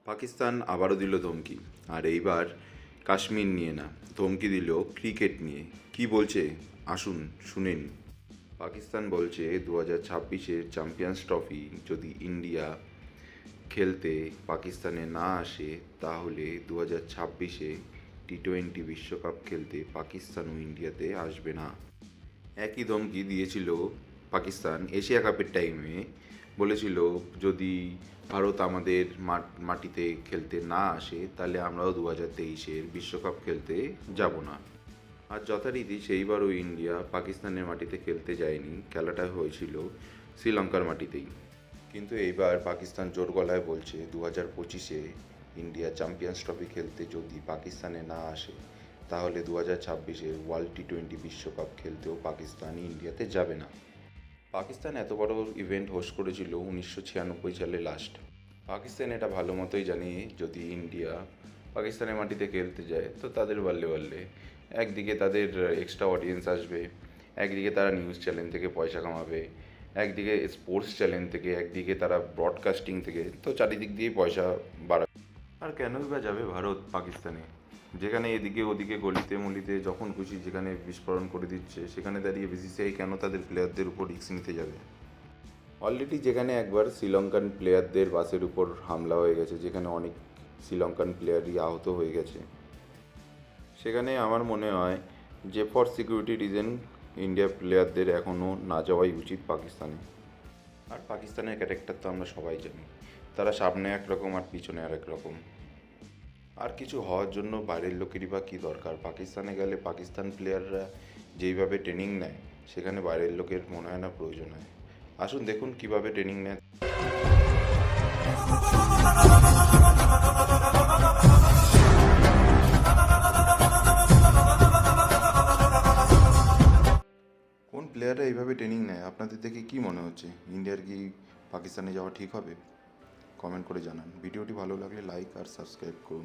পাকিস্তান আবারও দিল ধমকি, আর এইবার কাশ্মীর নিয়ে না, ধমকি দিল ক্রিকেট নিয়ে। কি বলছে আসুন শুনে নিন। পাকিস্তান বলছে 2026-এর চ্যাম্পিয়ন্স ট্রফি যদি ইন্ডিয়া খেলতে পাকিস্তানে না আসে, তাহলে 2026-এ টি-20 বিশ্বকাপ খেলতে পাকিস্তান ও ইন্ডিয়াতে আসবে না। একই ধমকি দিয়েছিল পাকিস্তান এশিয়া কাপের টাইমে। বলেছিল যদি ভারত আমাদের মাটিতে খেলতে না আসে, তাহলে আমরাও 2023-এর বিশ্বকাপ খেলতে যাব না। আর যথারীতি সেইবারও ইন্ডিয়া পাকিস্তানের মাটিতে খেলতে যায়নি, খেলাটা হয়েছিল শ্রীলঙ্কার মাটিতেই। কিন্তু এইবার পাকিস্তান জোর গলায় বলছে 2025-এ ইন্ডিয়া চ্যাম্পিয়ন্স ট্রফি খেলতে যদি পাকিস্তানে না আসে, তাহলে 2026-এর ওয়ার্ল্ড টি-20 বিশ্বকাপ খেলতেও পাকিস্তান ইন্ডিয়াতে যাবে না। পাকিস্তান এত বড় ইভেন্ট হোস্ট করেছিল 1996 সালে লাস্ট। পাকিস্তান এটা ভালো মতোই জানে যদি ইন্ডিয়া পাকিস্তানের মাটিতে খেলতে যায় তো তাদের বাল্লে বাল্লে একদিকে তাদের এক্সট্রা অডিয়েন্স আসবে, একদিকে তারা নিউজ চ্যানেল থেকে পয়সা কামাবে, একদিকে স্পোর্টস চ্যানেল থেকে, একদিকে তারা ব্রডকাস্টিং থেকে, তো চারিদিক দিয়েই পয়সা বাড়াবে। আর কেনই বা যাবে ভারত পাকিস্তানে, যেখানে এদিকে ওদিকে গলিতে মলিতে যখন খুশি যেখানে বিস্ফোরণ করে দিচ্ছে, সেখানে দাঁড়িয়ে বিসিসিআই কেন তাদের প্লেয়ারদের উপর রিস্ক নিতে যাবে? অলরেডি যেখানে একবার শ্রীলঙ্কান প্লেয়ারদের বাসের উপর হামলা হয়ে গেছে, যেখানে অনেক শ্রীলঙ্কান প্লেয়ারই আহত হয়ে গেছে, সেখানে আমার মনে হয় যে ফর সিকিউরিটি রিজন ইন্ডিয়া প্লেয়ারদের এখনও না যাওয়াই উচিত পাকিস্তানে। আর পাকিস্তানের ক্যারেক্টার তো আমরা সবাই জানি, তারা সামনে একরকম আর পিছনে আরেক রকম। আর কিছু হওয়ার জন্য বাইরের লোকেরই বা কী দরকার? পাকিস্তানে গেলে পাকিস্তান প্লেয়াররা যেইভাবে ট্রেনিং নেয়, সেখানে বাইরের লোকের মনে হয় না প্রয়োজন হয়। আসুন দেখুন কিভাবে ট্রেনিং নেয়। কোন প্লেয়াররা এইভাবে ট্রেনিং নেয় আপনাদের দেখে কি মনে হচ্ছে? ইন্ডিয়ার কি পাকিস্তানে যাওয়া ঠিক হবে? কমেন্ট করে জানান। ভিডিওটি ভালো লাগলে লাইক আর সাবস্ক্রাইব করুন।